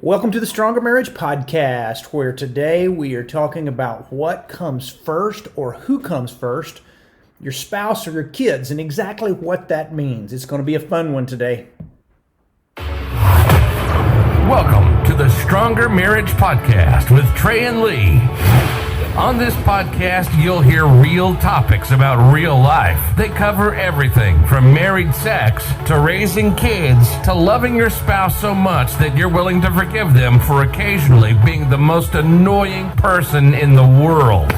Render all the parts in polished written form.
Welcome to the Stronger Marriage Podcast, where today we are talking about what comes first or who comes first, your spouse or your kids, and exactly what that means. It's going to be a fun one today. Welcome to the Stronger Marriage Podcast with Trey and Lee. On this podcast, you'll hear real topics about real life. They cover everything from married sex to raising kids to loving your spouse so much that you're willing to forgive them for occasionally being the most annoying person in the world.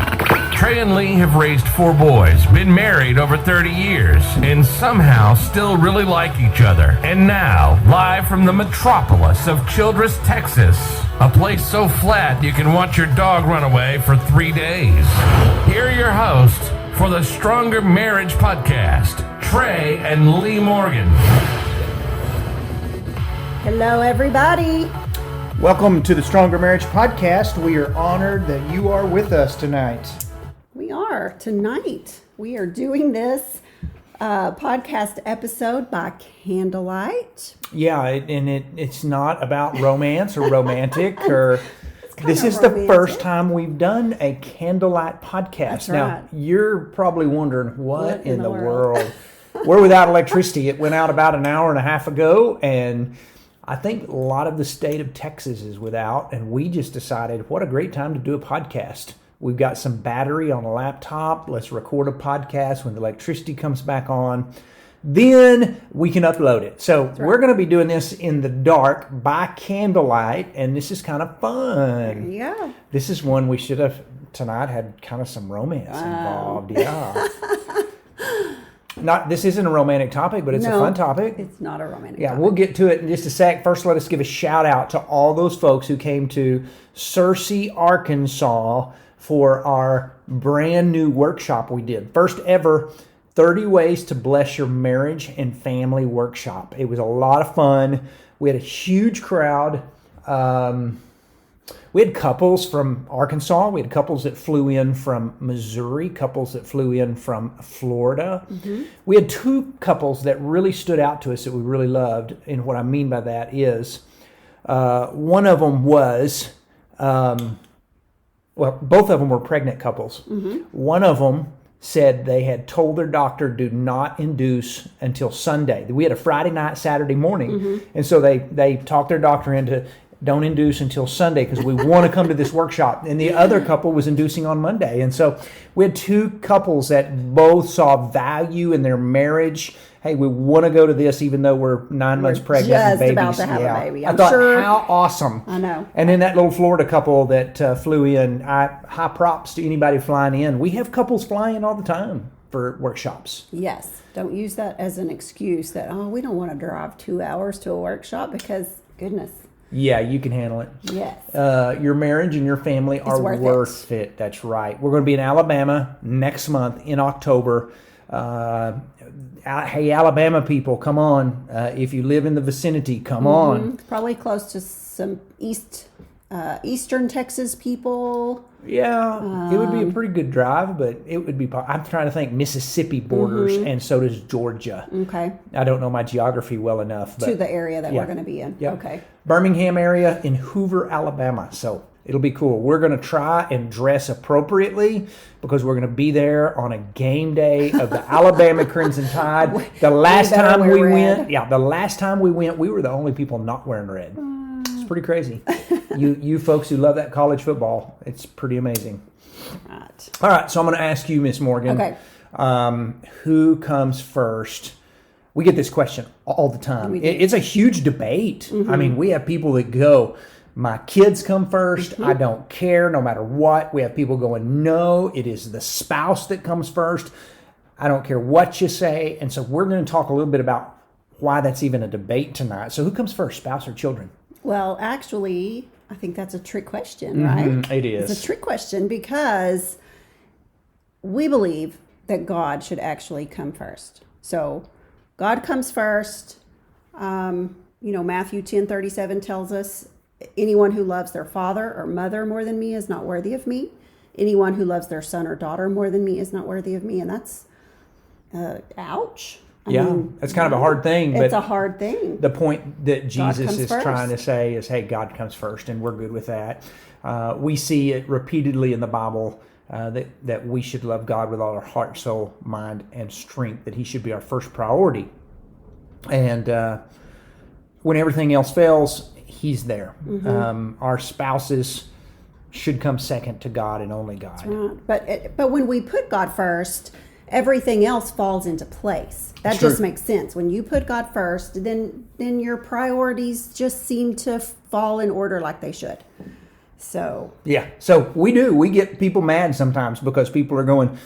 Trey and Lee have raised 4 boys, been married over 30 years, and somehow still really like each other. And now, live from the metropolis of Childress, Texas, a place so flat you can watch your dog run away for 3 days. Here are your hosts for the Stronger Marriage Podcast, Trey and Lee Morgan. Hello, everybody. Welcome to the Stronger Marriage Podcast. We are honored that you are with us tonight. We are. Tonight, we are doing this podcast episode by candlelight. Yeah, it's not about romance or romantic or... This is the first time we've done a candlelight podcast. That's now, right. You're probably wondering, what in the world? We're without electricity. It went out about an hour and a half ago, and I think a lot of the state of Texas is without, and we just decided, what a great time to do a podcast. We've got some battery on a laptop. Let's record a podcast when the electricity comes back on. Then we can upload it. So we're going to be doing this in the dark by candlelight, and this is kind of fun. Yeah. This is one we should have tonight had kind of some romance involved. Yeah. This isn't a romantic topic, but it's a fun topic. It's not a romantic topic. topic. We'll get to it in just a sec. First, let us give a shout out to all those folks who came to Searcy, Arkansas for our brand new workshop we did. First ever 30 Ways to Bless Your Marriage and Family workshop. It was a lot of fun. We had a huge crowd. We had couples from Arkansas. We had couples that flew in from Missouri, couples that flew in from Florida. Mm-hmm. We had 2 couples that really stood out to us that we really loved. And what I mean by that is one of them was... both of them were pregnant couples. Mm-hmm. One of them said they had told their doctor do not induce until Sunday. We had a Friday night, Saturday morning, mm-hmm. and so they talked their doctor into don't induce until Sunday because we want to come to this workshop. And the other couple was inducing on Monday. And so we had 2 couples that both saw value in their marriage. Hey, we want to go to this even though we're 9 months pregnant and babies. Just about to have a baby. I thought, how awesome. I know. And then that little Florida couple that flew in, high props to anybody flying in. We have couples flying all the time for workshops. Yes. Don't use that as an excuse that, we don't want to drive 2 hours to a workshop because, goodness. Yeah, you can handle it. Yes. Your marriage and your family are worth it. That's right. We're going to be in Alabama next month in October. Hey, Alabama people, come on. If you live in the vicinity, come on. Probably close to some Eastern Texas people. Yeah, it would be a pretty good drive, but it would be... I'm trying to think Mississippi borders, and so does Georgia. Okay. I don't know my geography well enough. But to the area that we're going to be in. Yep. Okay. Birmingham area in Hoover, Alabama. So it'll be cool. We're going to try and dress appropriately because we're going to be there on a game day of the Alabama Crimson Tide. The last time we went, we were the only people not wearing red. It's pretty crazy. You folks who love that college football, it's pretty amazing. Right. All right, so I'm going to ask you, Miss Morgan. Okay. Who comes first? We get this question all the time. It's a huge debate. Mm-hmm. I mean, we have people that go, my kids come first. Mm-hmm. I don't care no matter what. We have people going, no, it is the spouse that comes first. I don't care what you say. And so we're going to talk a little bit about why that's even a debate tonight. So who comes first, spouse or children? Well, actually, I think that's a trick question, right? It is. It's a trick question because we believe that God should actually come first. So God comes first. Matthew 10:37 tells us, anyone who loves their father or mother more than me is not worthy of me. Anyone who loves their son or daughter more than me is not worthy of me. And that's, ouch. It's kind of a hard thing. But it's a hard thing. The point that Jesus is first. trying to say is, hey, God comes first, and we're good with that. We see it repeatedly in the Bible that we should love God with all our heart, soul, mind, and strength, that he should be our first priority. And when everything else fails, he's there. Our spouses should come second to God and only God. That's right. But when we put God first, everything else falls into place. That True. just makes sense. When you put God first, then your priorities just seem to fall in order like they should. So we get people mad sometimes because people are going,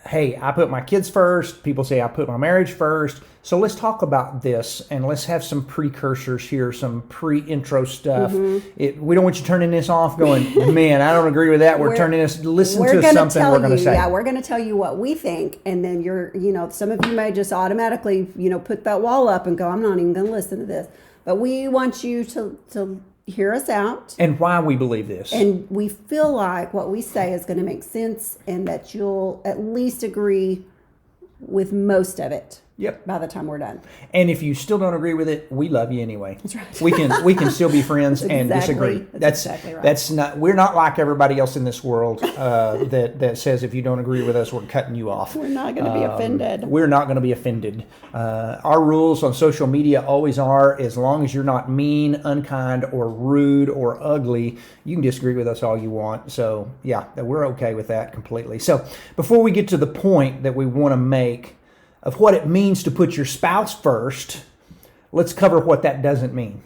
hey, I put my kids first. People say I put my marriage first. So let's talk about this, and let's have some precursors here, some pre-intro stuff. We don't want you turning this off going, man, I don't agree with that. We're turning this, listen to something we're going to say. Yeah, we're going to tell you what we think. And then some of you may just automatically, put that wall up and go, I'm not even going to listen to this. But we want you to hear us out. And why we believe this. And we feel like what we say is going to make sense and that you'll at least agree with most of it. Yep. By the time we're done. And if you still don't agree with it, we love you anyway. That's right. We can still be friends and disagree. That's exactly right. That's not. We're not like everybody else in this world that says if you don't agree with us, we're cutting you off. We're not going to be offended. We're not going to be offended. Our rules on social media always are: as long as you're not mean, unkind, or rude or ugly, you can disagree with us all you want. So yeah, we're okay with that completely. So before we get to the point that we want to make of what it means to put your spouse first, let's cover what that doesn't mean.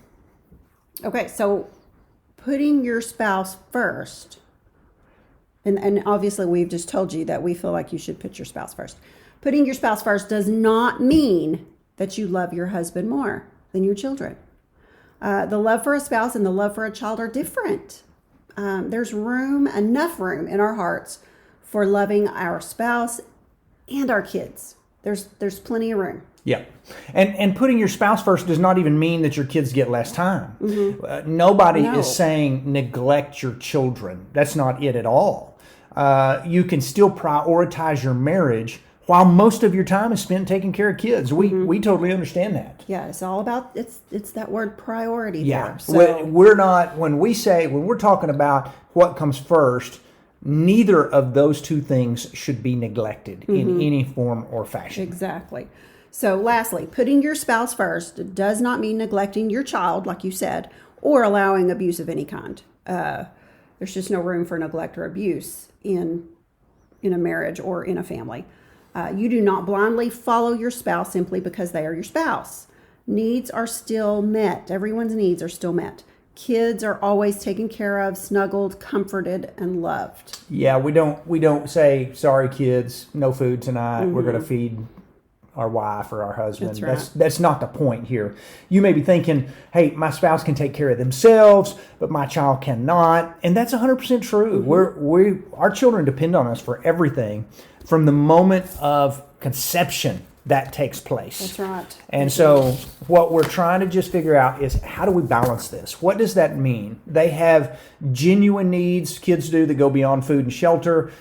Okay, so putting your spouse first, and obviously we've just told you that we feel like you should put your spouse first. Putting your spouse first does not mean that you love your husband more than your children. The love for a spouse and the love for a child are different. There's enough room in our hearts for loving our spouse and our kids. There's plenty of room. Yeah. And putting your spouse first does not even mean that your kids get less time. Nobody is saying neglect your children. That's not it at all. You can still prioritize your marriage while most of your time is spent taking care of kids. We totally understand that. Yeah, it's all about, it's that word priority Yeah. there. So when we're talking about what comes first, neither of those two things should be neglected in any form or fashion. Exactly. So lastly, putting your spouse first does not mean neglecting your child, like you said, or allowing abuse of any kind. There's just no room for neglect or abuse in a marriage or in a family. You do not blindly follow your spouse simply because they are your spouse. Needs are still met. Everyone's needs are still met. Kids are always taken care of, snuggled, comforted, and loved. Yeah, we don't say, sorry kids, no food tonight. We're going to feed our wife or our husband. That's right. That's not the point here. You may be thinking, hey, my spouse can take care of themselves, but my child cannot. And that's 100% true. Our children depend on us for everything from the moment of conception that takes place. That's right. And so what we're trying to just figure out is, how do we balance this? What does that mean? They have genuine needs, kids do, that go beyond food and shelter,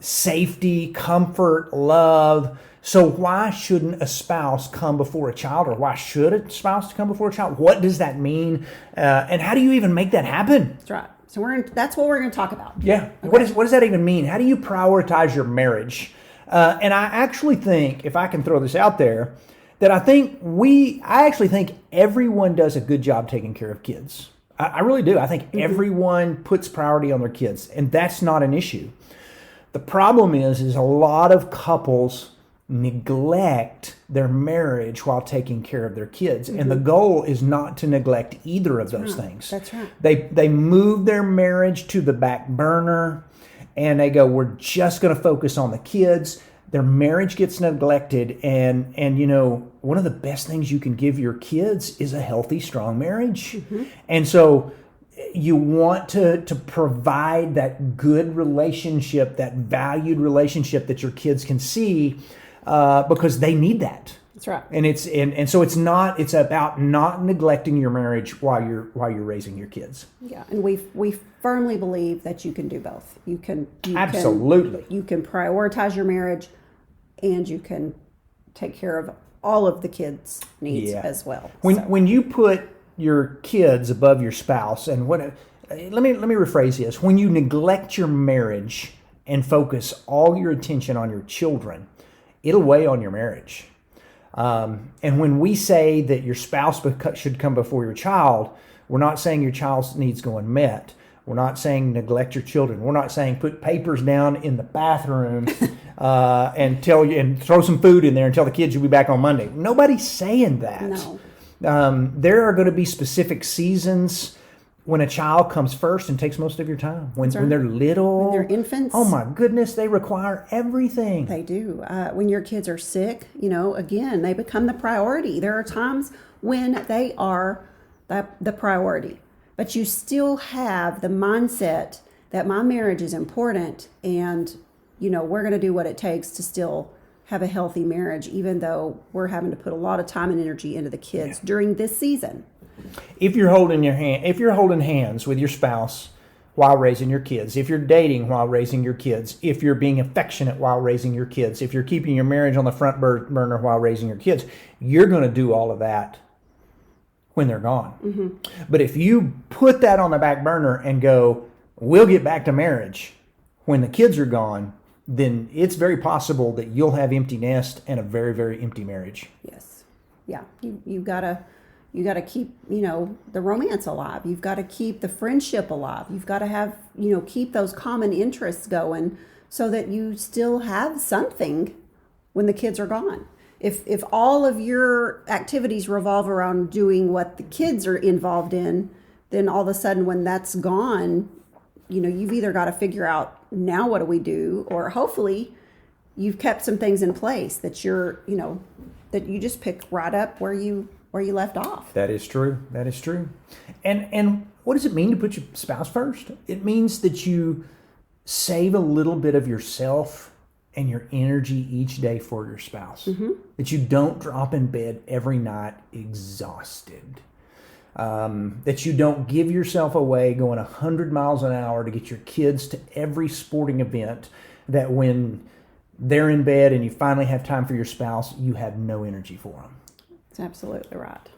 safety, comfort, love. So why shouldn't a spouse come before a child, or why should a spouse come before a child? What does that mean? And how do you even make that happen? That's right. So that's what we're going to talk about. Yeah. Okay. What does that even mean? How do you prioritize your marriage? And I actually think, if I can throw this out there, that I actually think everyone does a good job taking care of kids. I really do. I think everyone puts priority on their kids, and that's not an issue. The problem is a lot of couples neglect their marriage while taking care of their kids. And the goal is not to neglect either of those things. That's right. They move their marriage to the back burner, and they go, we're just going to focus on the kids. Their marriage gets neglected. And one of the best things you can give your kids is a healthy, strong marriage. And so you want to provide that good relationship, that valued relationship that your kids can see, because they need that. That's right. And so it's about not neglecting your marriage while you're raising your kids. Yeah, and we firmly believe that you can do both. You Absolutely. You can prioritize your marriage, and you can take care of all of the kids' needs as well. When you put your kids above your spouse, and let me rephrase this: when you neglect your marriage and focus all your attention on your children, it'll weigh on your marriage. And when we say that your spouse should come before your child, we're not saying your child's needs go unmet. We're not saying neglect your children. We're not saying put papers down in the bathroom and throw some food in there and tell the kids you'll be back on Monday. Nobody's saying that. No. There are going to be specific seasons when a child comes first and takes most of your time. When they're little. When they're infants. Oh my goodness, they require everything. They do. When your kids are sick, again, they become the priority. There are times when they are the priority. But you still have the mindset that my marriage is important and, we're going to do what it takes to still have a healthy marriage, even though we're having to put a lot of time and energy into the kids during this season. If you're holding hands with your spouse while raising your kids, if you're dating while raising your kids, if you're being affectionate while raising your kids, if you're keeping your marriage on the front burner while raising your kids, you're going to do all of that when they're gone. Mm-hmm. But if you put that on the back burner and go, we'll get back to marriage when the kids are gone, then it's very possible that you'll have empty nest and a very, very empty marriage. Yes. Yeah. You gotta keep, the romance alive. You've got to keep the friendship alive. You've got to have, keep those common interests going so that you still have something when the kids are gone. If all of your activities revolve around doing what the kids are involved in, then all of a sudden when that's gone, you've either got to figure out now what do we do, or hopefully you've kept some things in place that that you just pick right up where you left off. That is true. That is true. And what does it mean to put your spouse first? It means that you save a little bit of yourself and your energy each day for your spouse. Mm-hmm. That you don't drop in bed every night exhausted. That you don't give yourself away going 100 miles an hour to get your kids to every sporting event, that when they're in bed and you finally have time for your spouse, you have no energy for them. That's absolutely right.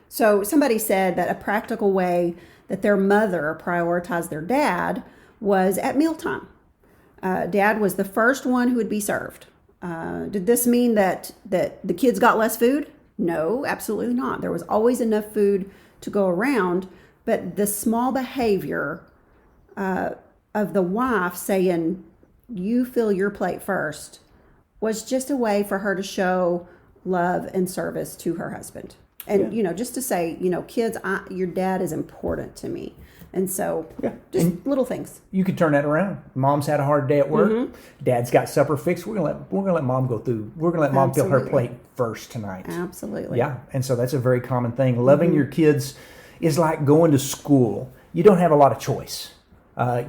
So somebody said that a practical way that their mother prioritized their dad was at mealtime. Dad was the first one who would be served. Did this mean that the kids got less food? No, absolutely not. There was always enough food to go around, but the small behavior of the wife saying, you fill your plate first, was just a way for her to show love and service to her husband. And, just to say, kids, your dad is important to me. And so just little things. You could turn that around. Mom's had a hard day at work. Mm-hmm. Dad's got supper fixed. We're gonna let mom go through. We're gonna let mom fill her plate first tonight. Absolutely. Yeah. And so that's a very common thing. Loving your kids is like going to school. You don't have a lot of choice.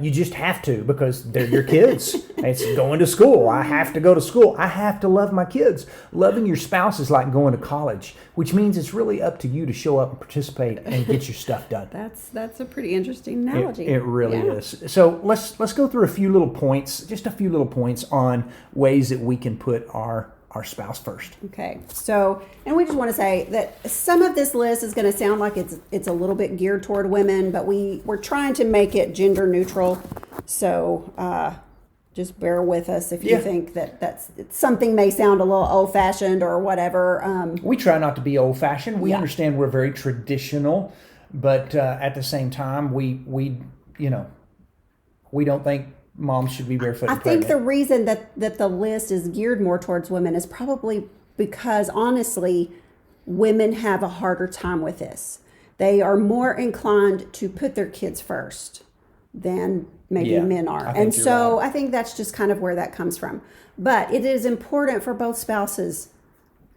You just have to, because they're your kids. It's going to school. I have to go to school. I have to love my kids. Loving your spouse is like going to college, which means it's really up to you to show up and participate and get your stuff done. That's a pretty interesting analogy. It really is. So let's go through a few little points on ways that we can put our spouse first. Okay. So, and we just want to say that some of this list is going to sound like it's a little bit geared toward women, but we're trying to make it gender neutral. So, just bear with us if you think that's something may sound a little old fashioned or whatever. We try not to be old fashioned. We understand we're very traditional, but at the same time, we don't think moms should be barefoot. I think the reason that the list is geared more towards women is probably because, honestly, women have a harder time with this. They are more inclined to put their kids first than maybe men are. And so I think that's just kind of where that comes from. But it is important for both spouses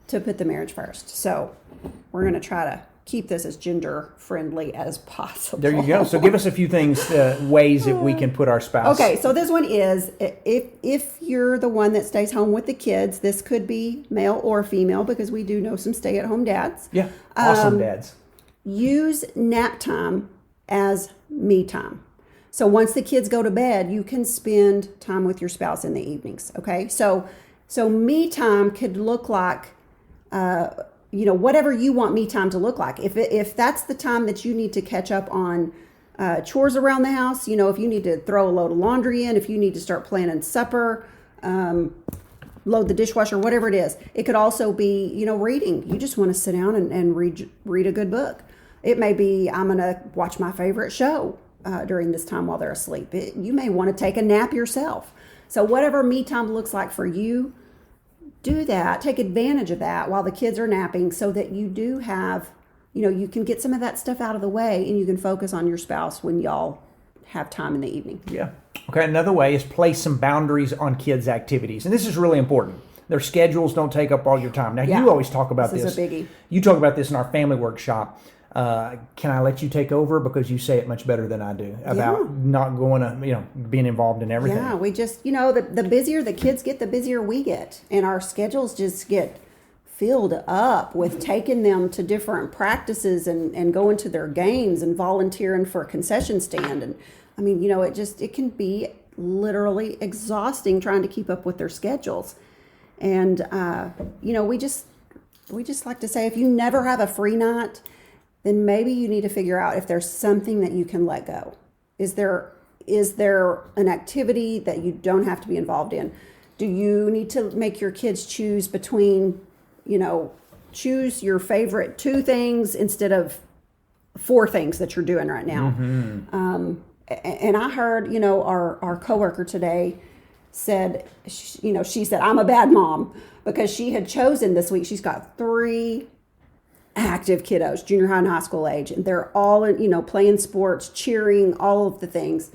to put the marriage first. So we're going to try to keep this as gender friendly as possible. There you go. So give us a few things, ways that we can put our spouse. Okay, so this one is, if you're the one that stays home with the kids, this could be male or female, because we do know some stay-at-home dads. Yeah, awesome dads. Use nap time as me time. So once the kids go to bed, you can spend time with your spouse in the evenings, okay? So So me time could look like, whatever you want me time to look like. If that's the time that you need to catch up on chores around the house, if you need to throw a load of laundry in, if you need to start planning supper, load the dishwasher, whatever it is. It could also be, reading. You just want to sit down and read a good book. It may be, I'm going to watch my favorite show during this time while they're asleep. You may want to take a nap yourself. So whatever me time looks like for you, do that. Take advantage of that while the kids are napping so that you do have, you can get some of that stuff out of the way and you can focus on your spouse when y'all have time in the evening. Yeah. Okay. Another way is place some boundaries on kids' activities. And this is really important. Their schedules don't take up all your time. Now, you always talk about this. This is a biggie. You talk about this in our family workshop. Can I let you take over? Because you say it much better than I do about not going to, being involved in everything. Yeah, we just, the busier the kids get, the busier we get. And our schedules just get filled up with taking them to different practices and going to their games and volunteering for a concession stand. And I mean, it can be literally exhausting trying to keep up with their schedules. And, we just like to say, if you never have a free night, then maybe you need to figure out if there's something that you can let go. Is there an activity that you don't have to be involved in? Do you need to make your kids choose between, choose your favorite 2 things instead of 4 things that you're doing right now? Mm-hmm. And I heard, our coworker today said, she said, I'm a bad mom because she had chosen this week. She's got 3 active kiddos, junior high and high school age, and they're all in, playing sports, cheering, all of the things.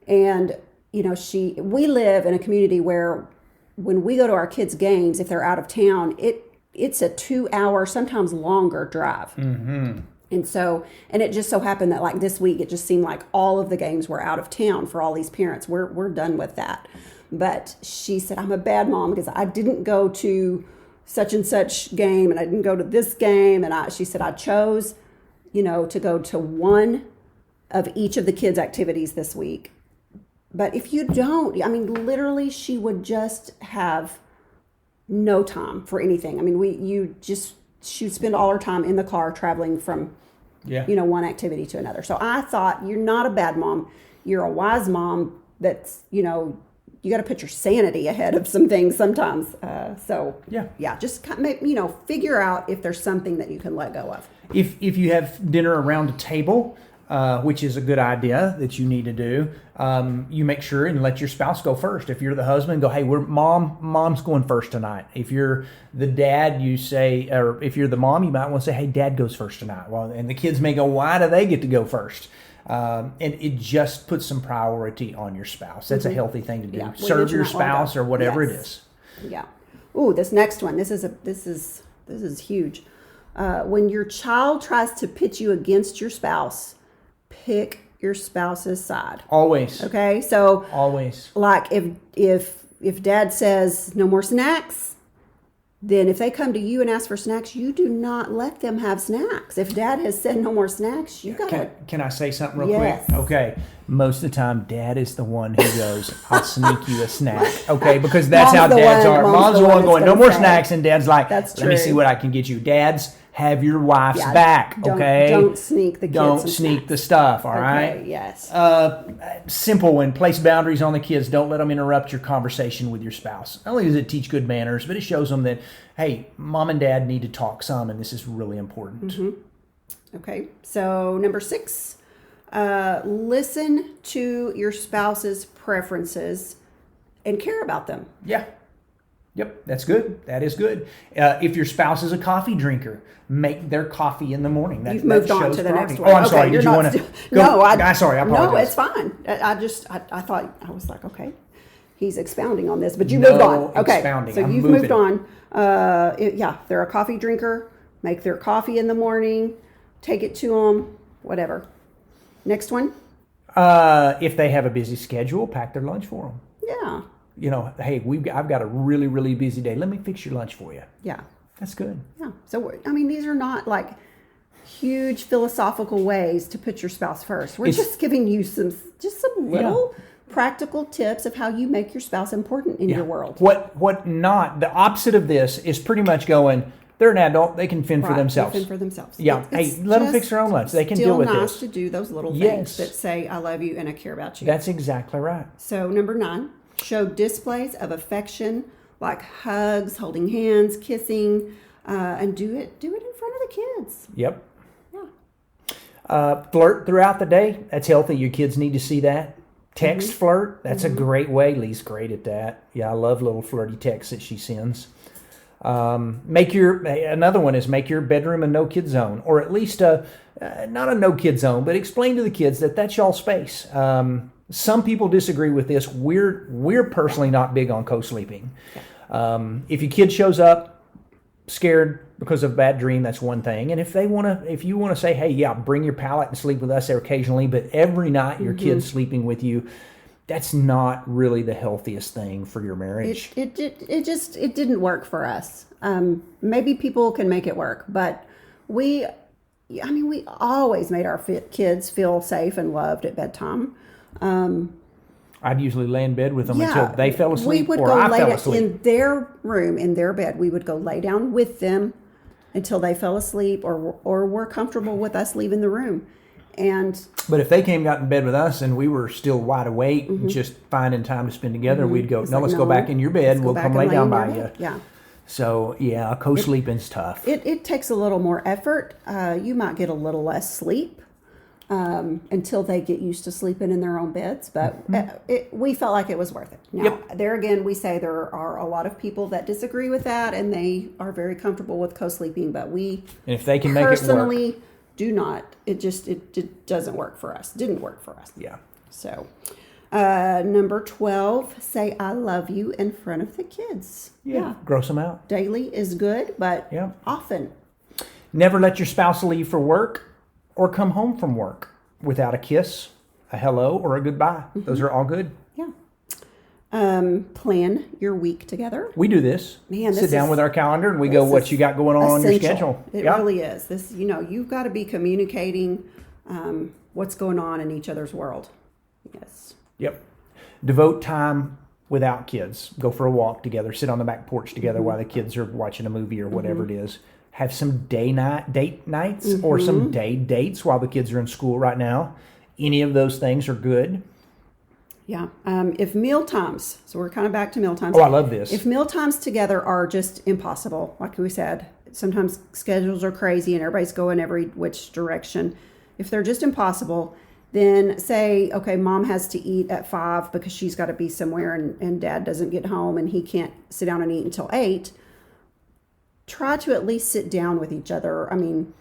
And we live in a community where when we go to our kids' games, if they're out of town, it's a 2-hour, sometimes longer drive. Mm-hmm. And it just so happened that like this week, it just seemed like all of the games were out of town for all these parents. We're done with that. But she said, I'm a bad mom because I didn't go to such and such game and I didn't go to this game. And she said, I chose, to go to one of each of the kids' activities this week. But if you don't, literally she would just have no time for anything. I mean, she'd spend all her time in the car traveling from, one activity to another. So I thought, you're not a bad mom. You're a wise mom that's, you got to put your sanity ahead of some things sometimes. Just figure out if there's something that you can let go of. If you have dinner around a table, which is a good idea that you need to do, you make sure and let your spouse go first. If you're the husband, go, hey, mom's going first tonight. If you're the dad, you say, or if you're the mom, you might want to say, hey, dad goes first tonight. Well, and the kids may go, why do they get to go first? And it just puts some priority on your spouse. That's a healthy thing to do. Yeah, serve your spouse or whatever it is. Yeah. Ooh, this next one. This is huge. When your child tries to pit you against your spouse, pick your spouse's side. Always. Okay. So always. Like if dad says no more snacks, then if they come to you and ask for snacks, you do not let them have snacks. If dad has said no more snacks, you got to. Can I say something real quick? Okay. Most of the time, dad is the one who goes, I'll sneak you a snack. Okay. Because that's how dads are. Mom's the one going, no more snacks. And dad's like, let me see what I can get you. Dads, have your wife's back. Okay. Don't sneak the kids. Don't sneak the stuff. All right. Yes. Simple one. Place boundaries on the kids. Don't let them interrupt your conversation with your spouse. Not only does it teach good manners, but it shows them that, hey, mom and dad need to talk some, and this is really important. Mm-hmm. Okay. So number 6, listen to your spouse's preferences and care about them. Yeah. Yep, that's good. That is good. If your spouse is a coffee drinker, make their coffee in the morning. You've moved on to the next one. Oh, I'm sorry. Did you want to? No, I'm sorry. I apologize. No, it's fine. I thought, I was like, okay, he's expounding on this, but you moved on. Okay, expounding. So you've moved on. They're a coffee drinker. Make their coffee in the morning. Take it to them. Whatever. Next one. If they have a busy schedule, pack their lunch for them. Yeah. Hey, I've got a really, really busy day. Let me fix your lunch for you. Yeah. That's good. Yeah. So, these are not like huge philosophical ways to put your spouse first. We're just giving you some little practical tips of how you make your spouse important in your world. What not, the opposite of this is pretty much going, they're an adult, they can fend for themselves. They fend for themselves. Yeah. Hey, let them fix their own lunch. They can deal with Still this. nice to do those little things Yes. that say, I love you and I care about you. That's exactly right. So number 9, show displays of affection like hugs, holding hands, kissing, and do it in front of the kids. Yep. Yeah. Flirt throughout the day. That's healthy. Your kids need to see that. Text flirt. That's a great way. Lee's great at that. Yeah, I love little flirty texts that she sends. Another one is make your bedroom a no kid zone, or at least not a no kid zone, but explain to the kids that that's y'all space. Some people disagree with this. We're personally not big on co-sleeping. If your kid shows up scared because of a bad dream, that's one thing. And if you want to say, hey, yeah, bring your pallet and sleep with us there occasionally, but every night your kid's sleeping with you, that's not really the healthiest thing for your marriage. It didn't work for us. Maybe people can make it work, but we always made our kids feel safe and loved at bedtime. I'd usually lay in bed with them until they fell asleep we would or go I lay fell down asleep. in their room, in their bed. We would go lay down with them until they fell asleep or were comfortable with us leaving the room. But if they got in bed with us and we were still wide awake, just finding time to spend together, we'd go, let's go back in your bed. We'll come lay down by you. Yeah. So, yeah, co-sleeping's tough. It takes a little more effort. You might get a little less sleep until they get used to sleeping in their own beds. But we felt like it was worth it. Now, there again, we say there are a lot of people that disagree with that, and they are very comfortable with co-sleeping. But we and if they can make it work. Personally do not. It doesn't work for us. Didn't work for us. Yeah. So, number 12, say I love you in front of the kids. Yeah. Gross them out. Daily is good, but often. Never let your spouse leave for work or come home from work without a kiss, a hello, or a goodbye. Those are all good. Yeah. Plan your week together. We do this. Man, sit down with our calendar and we go, what you got going on your schedule. It really is. This, you've got to be communicating what's going on in each other's world. Yes. Yep. Devote time without kids. Go for a walk together. Sit on the back porch together while the kids are watching a movie or whatever it is. Have some date nights or some day dates while the kids are in school right now. Any of those things are good. Yeah. If meal times, so we're kind of back to meal times. Oh, I love this. If meal times together are just impossible, like we said, sometimes schedules are crazy and everybody's going every which direction. If they're just impossible, then say, okay, mom has to eat at 5 because she's got to be somewhere and dad doesn't get home and he can't sit down and eat until 8. Try to at least sit down with each other. I mean,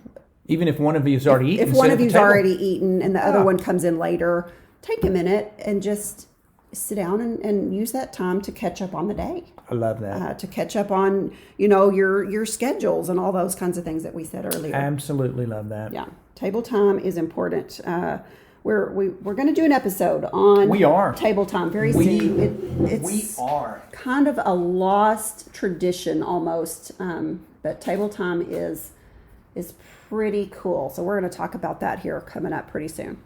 even if one of you's already eaten. If one of you's already eaten and the other one comes in later, take a minute and just sit down and use that time to catch up on the day. I love that. To catch up on, your schedules and all those kinds of things that we said earlier. Absolutely love that. Yeah. Table time is important. We're going to do an episode on table time very soon. It's kind of a lost tradition almost, but table time is pretty cool. So we're going to talk about that here coming up pretty soon.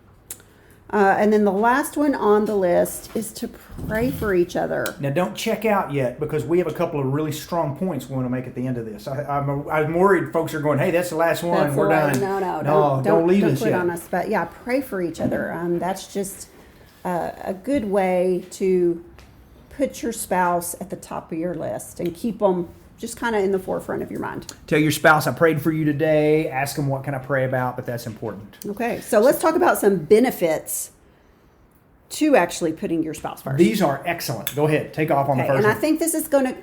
And then the last one on the list is to pray for each other. Now, don't check out yet because we have a couple of really strong points we want to make at the end of this. I'm worried folks are going, hey, that's the last one. We're done. No, don't leave us quit yet. on us. But yeah, pray for each other. That's just a good way to put your spouse at the top of your list and keep them just kind of in the forefront of your mind. Tell your spouse, I prayed for you today. Ask them what can I pray about, but that's important. Okay, so let's talk about some benefits to actually putting your spouse first. These are excellent. Go ahead. Take off on the first one. And I think this is going to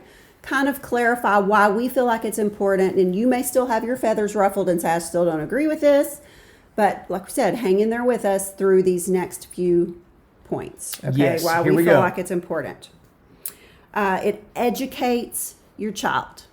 kind of clarify why we feel like it's important. And you may still have your feathers ruffled and say, I still don't agree with this. But like we said, hang in there with us through these next few points. Okay, yes, why here we we feel go. like it's important. It educates your child.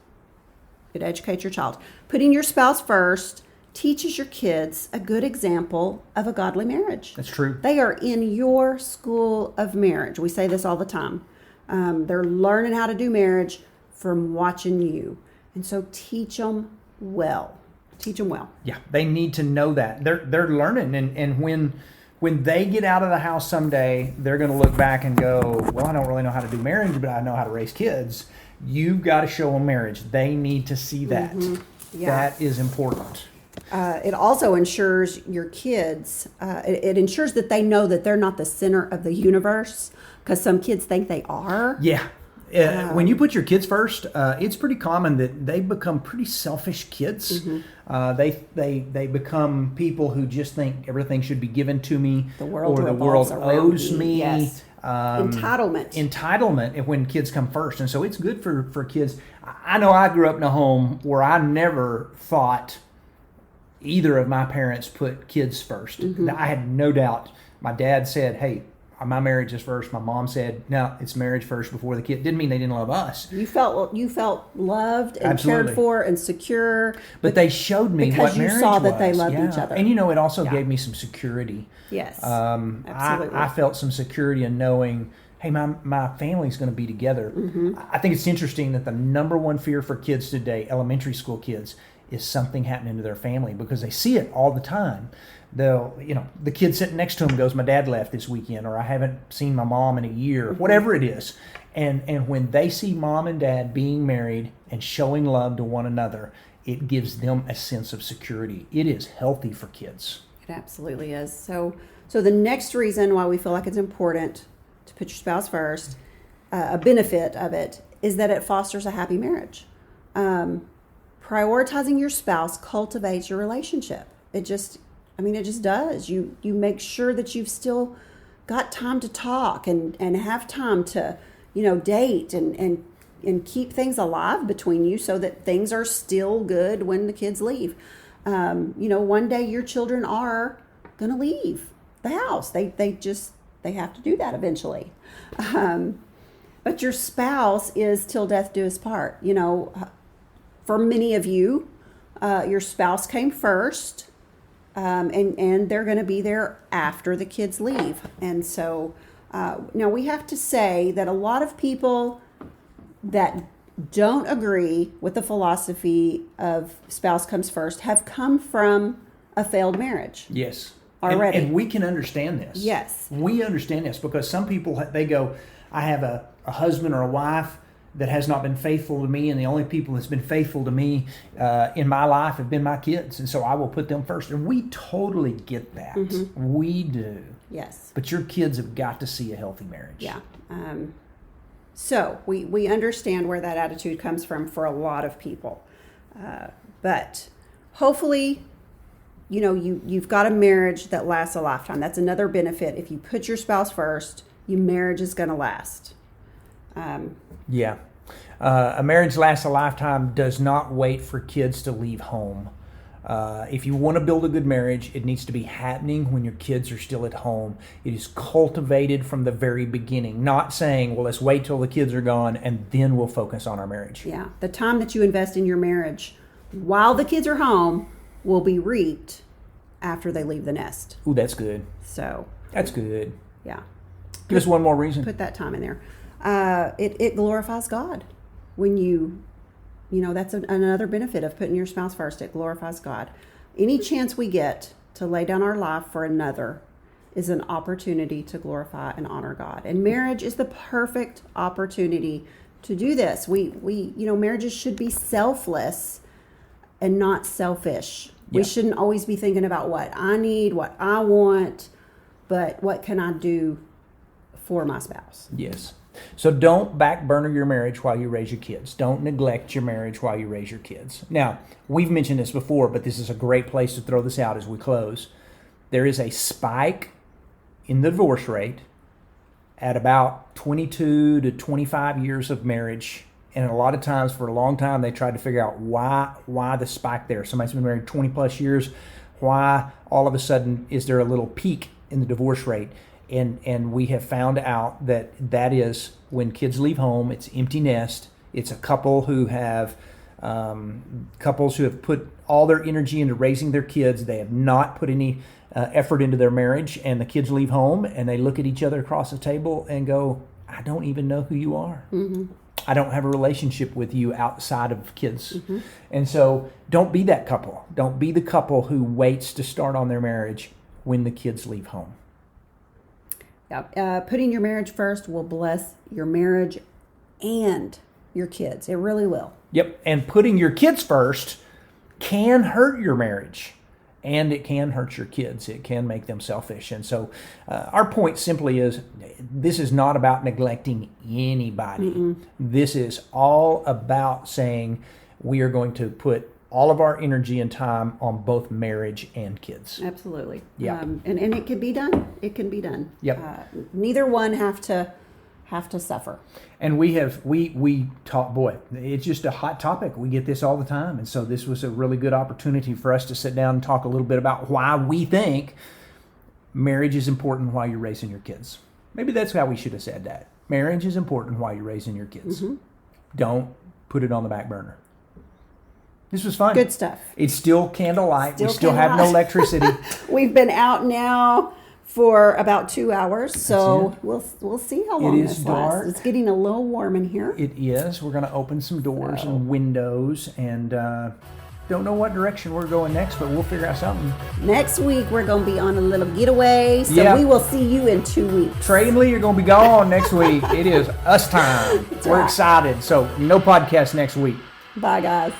It educates your child. Putting your spouse first teaches your kids a good example of a godly marriage. That's true. They are in your school of marriage. We say this all the time. They're learning how to do marriage from watching you. And so teach them well. Teach them well. Yeah, they need to know that. They're learning. And when when they get out of the house someday, they're going to look back and go, well, I don't really know how to do marriage, but I know how to raise kids. You've got to show them marriage. They need to see that. Yeah. That is important. It also ensures your kids, it ensures that they know that they're not the center of the universe, because some kids think they are. Yeah. When you put your kids first, it's pretty common that they become pretty selfish kids. They become people who just think everything should be given to me, The world or the world revolves around owes me. Yes. Entitlement When kids come first. And so it's good for kids. I know I grew up in a home where I never thought either of my parents put kids first. I had no doubt. My dad said, hey, my marriage is first. My mom said, no, it's marriage first before the kid. Didn't mean they didn't love us. You felt loved and Absolutely. cared for and secure. But they showed me because what you marriage saw was. that they loved each other. And it also gave me some security. Yes, Absolutely. I felt some security in knowing, hey, my family's going to be together. I think it's interesting that the number one fear for kids today, elementary school kids, is something happening to their family, because they see it all the time. The kid sitting next to him goes, my dad left this weekend, or I haven't seen my mom in a year, whatever it is. And when they see mom and dad being married and showing love to one another, it gives them a sense of security. It is healthy for kids. It absolutely is. So the next reason why we feel like it's important to put your spouse first, a benefit of it, is that it fosters a happy marriage. Prioritizing your spouse cultivates your relationship. It just does. You make sure that you've still got time to talk and have time to, date and keep things alive between you, so that things are still good when the kids leave. One day your children are going to leave the house. They have to do that eventually. But your spouse is till death do us part. For many of you, your spouse came first. And they're going to be there after the kids leave. And so now we have to say that a lot of people that don't agree with the philosophy of spouse comes first have come from a failed marriage. Yes. Already. And we can understand this. Yes. We understand this because some people, they go, I have a husband or a wife that has not been faithful to me, and the only people that's been faithful to me in my life have been my kids, and so I will put them first. And we totally get that. We do. Yes. But your kids have got to see a healthy marriage. Yeah. So we understand where that attitude comes from for a lot of people. But hopefully, you've got a marriage that lasts a lifetime. That's another benefit. If you put your spouse first, your marriage is going to last. Yeah. A marriage lasts a lifetime does not wait for kids to leave home. If you want to build a good marriage, it needs to be happening when your kids are still at home. It is cultivated from the very beginning, not saying, well, let's wait till the kids are gone and then we'll focus on our marriage. Yeah. The time that you invest in your marriage while the kids are home will be reaped after they leave the nest. Ooh, that's good. So. That's good. Yeah. Give us one more reason. Put that time in there. It glorifies God when that's another benefit of putting your spouse first. It glorifies God. Any chance we get to lay down our life for another is an opportunity to glorify and honor God. And marriage is the perfect opportunity to do this. Marriages should be selfless and not selfish. Yeah. We shouldn't always be thinking about what I need, what I want, but what can I do for my spouse? Yes. So don't back burner your marriage while you raise your kids. Don't neglect your marriage while you raise your kids. Now, we've mentioned this before, but this is a great place to throw this out as we close. There is a spike in the divorce rate at about 22 to 25 years of marriage. And a lot of times, for a long time, they tried to figure out why the spike there. Somebody's been married 20 plus years. Why all of a sudden is there a little peak in the divorce rate? And we have found out that is when kids leave home. It's empty nest. It's a couple who have put all their energy into raising their kids. They have not put any effort into their marriage, and the kids leave home and they look at each other across the table and go, I don't even know who you are. Mm-hmm. I don't have a relationship with you outside of kids. Mm-hmm. And so don't be that couple. Don't be the couple who waits to start on their marriage when the kids leave home. Putting your marriage first will bless your marriage and your kids. It really will. Yep. And putting your kids first can hurt your marriage. And it can hurt your kids. It can make them selfish. And so our point simply is this is not about neglecting anybody. This is all about saying we are going to put all of our energy and time on both marriage and kids. Absolutely. Yeah. And it can be done. It can be done. Yep. Neither one have to suffer. And we talk, boy, it's just a hot topic. We get this all the time. And so this was a really good opportunity for us to sit down and talk a little bit about why we think marriage is important while you're raising your kids. Maybe that's how we should have said that. Marriage is important while you're raising your kids. Don't put it on the back burner. This was fun. Good stuff. It's still candlelight. We still have no electricity. We've been out now for about 2 hours, so we'll see how long this lasts. It's getting a little warm in here. It is. We're going to open some doors and windows, and don't know what direction we're going next, but we'll figure out something. Next week, we're going to be on a little getaway, so we will see you in 2 weeks. Trey and Lee are going to be gone next week. It is us time. We're excited. So no podcast next week. Bye, guys.